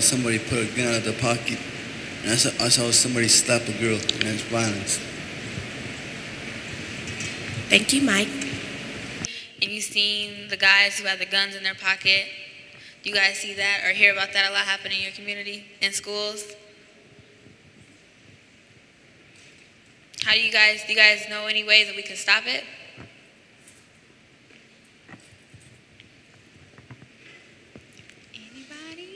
somebody put a gun out of their pocket. And I saw somebody slap a girl, and that's violence. Thank you, Mike. And you've seen the guys who have the guns in their pocket. Do you guys see that or hear about that a lot happening in your community, in schools? Do you guys know any ways that we can stop it? Anybody?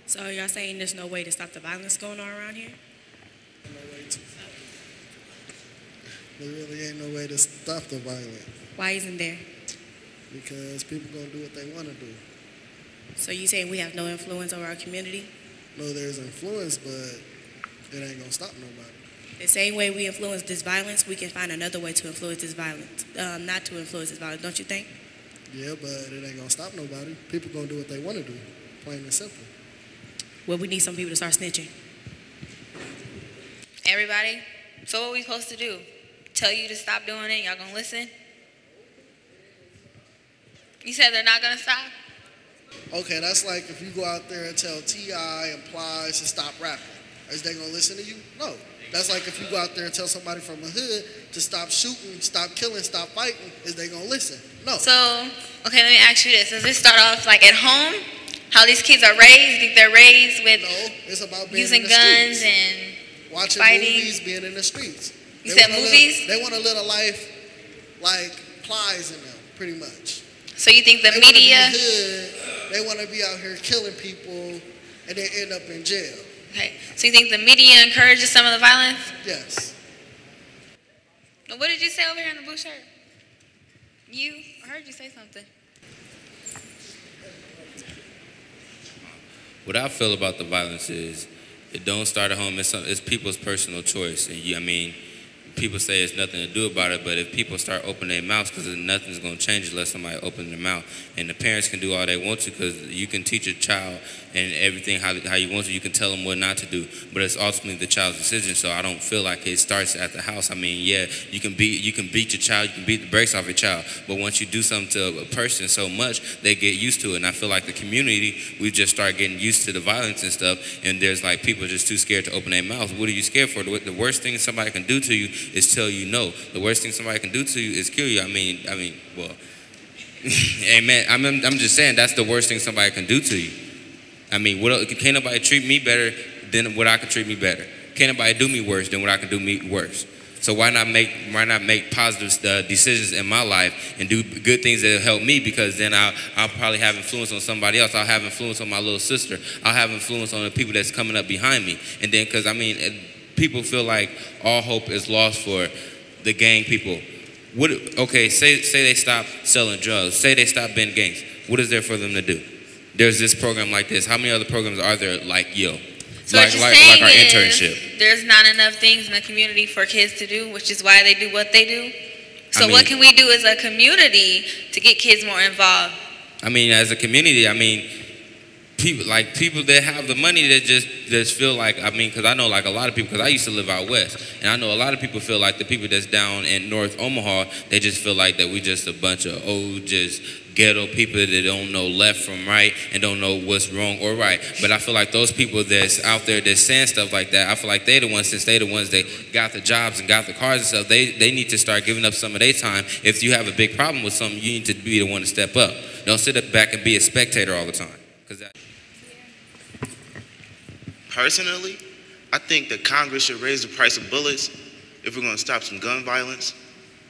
So y'all saying there's no way to stop the violence going on around here? No way to. There really ain't no way to stop the violence. Why isn't there? Because people gonna do what they want to do. So you saying we have no influence over our community? No, there's influence, but it ain't gonna stop nobody. The same way we influence this violence, we can find another way to influence this violence. Not to influence this violence, don't you think? Yeah, but it ain't gonna stop nobody. People gonna do what they want to do, plain and simple. Well, we need some people to start snitching. Everybody? So what are we supposed to do? Tell you to stop doing it, y'all gonna listen? You said they're not gonna stop? Okay, that's like if you go out there and tell T.I. and Plies to stop rapping. Is they gonna listen to you? No. That's like if you go out there and tell somebody from the hood to stop shooting, stop killing, stop fighting. Is they gonna listen? No. So, okay, let me ask you this. Does this start off like at home? How these kids are raised? You think they're raised with it's about being using in the guns streets. and watching fighting? movies, being in the streets. You said movies? They want to live a life like Plies in them, pretty much. So you think the they media? Wanna be hood, they want to be out here killing people, and they end up in jail. Okay. So you think the media encourages some of the violence? Yes. What did you say over here in the blue shirt? I heard you say something. What I feel about the violence is it don't start at home. It's people's personal choice. And people say it's nothing to do about it, but if people start opening their mouths, because nothing's going to change unless somebody opens their mouth. And the parents can do all they want to, because you can teach a child and everything how you want to. You can tell them what not to do, but it's ultimately the child's decision. So I don't feel like it starts at the house. I mean, yeah, you can beat your child, you can beat the brakes off your child, but once you do something to a person so much, they get used to it. And I feel like the community, we just start getting used to the violence and stuff, and there's like people just too scared to open their mouths. What are you scared for? The worst thing somebody can do to you is tell you no. The worst thing somebody can do to you is kill you. I mean, well, amen. I'm just saying that's the worst thing somebody can do to you. I mean, can't nobody treat me better than what I can treat me better? Can't nobody do me worse than what I can do me worse? So why not make positive decisions in my life and do good things that will help me? Because then I'll probably have influence on somebody else. I'll have influence on my little sister. I'll have influence on the people that's coming up behind me. And then, because people feel like all hope is lost for the gang people. Say they stop selling drugs. Say they stop being gangs. What is there for them to do? There's this program like this. How many other programs are there like So like what you're our saying internship? There's not enough things in the community for kids to do, which is why they do what they do. So what can we do as a community to get kids more involved? As a community, people that have the money that just feel like, because I know like a lot of people, because I used to live out west, and I know a lot of people feel like the people that's down in North Omaha, they just feel like that we just a bunch of old, just ghetto people that don't know left from right and don't know what's wrong or right. But I feel like those people that's out there that's saying stuff like that, I feel like they the ones that got the jobs and got the cars and stuff, they need to start giving up some of their time. If you have a big problem with something, you need to be the one to step up. Don't sit back and be a spectator all the time. Personally, I think that Congress should raise the price of bullets if we're going to stop some gun violence.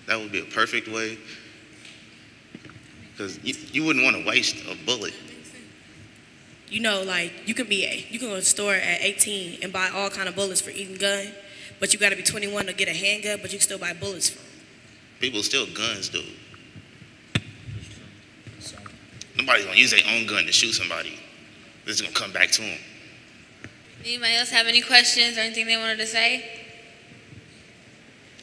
That would be a perfect way. Because you wouldn't want to waste a bullet. You can go to the store at 18 and buy all kind of bullets for eating gun, but you got to be 21 to get a handgun, but you can still buy bullets from. People steal guns, dude. Nobody's going to use their own gun to shoot somebody. This is going to come back to them. Anybody else have any questions or anything they wanted to say?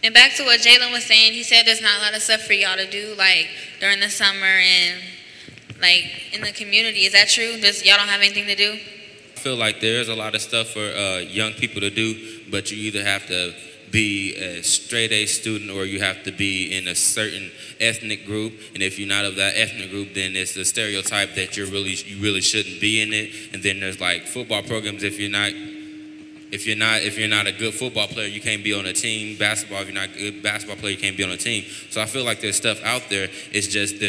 And back to what Jalen was saying, he said there's not a lot of stuff for y'all to do, like during the summer and like in the community. Is that true? Y'all don't have anything to do? I feel like there's a lot of stuff for young people to do, but you either have to be a straight A student or you have to be in a certain ethnic group. And if you're not of that ethnic group, then it's the stereotype that you really shouldn't be in it. And then there's like football programs. If you're not a good football player, you can't be on a team. Basketball, if you're not a good basketball player, you can't be on a team. So I feel like there's stuff out there. It's just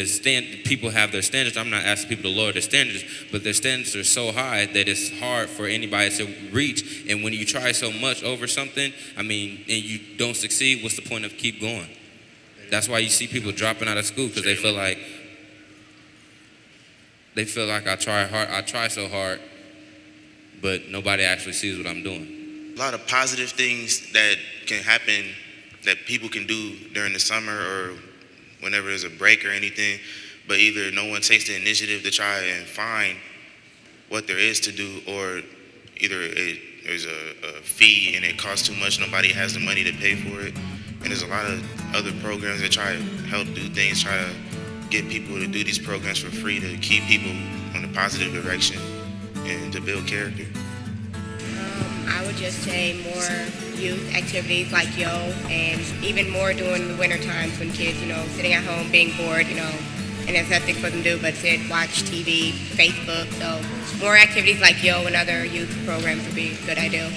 people have their standards. I'm not asking people to lower their standards, but their standards are so high that it's hard for anybody to reach. And when you try so much over something, I mean, and you don't succeed, what's the point of keep going? That's why you see people dropping out of school, because they feel like I try so hard, but nobody actually sees what I'm doing. A lot of positive things that can happen that people can do during the summer or whenever there's a break or anything, but either no one takes the initiative to try and find what there is to do, or either there's a fee and it costs too much, nobody has the money to pay for it. And there's a lot of other programs that try to help do things, try to get people to do these programs for free to keep people on a positive direction and to build character. I would just say more youth activities like Yo, and even more during the winter times when kids, sitting at home being bored, and there's nothing for them to do but sit, watch TV, Facebook. So more activities like Yo and other youth programs would be a good idea.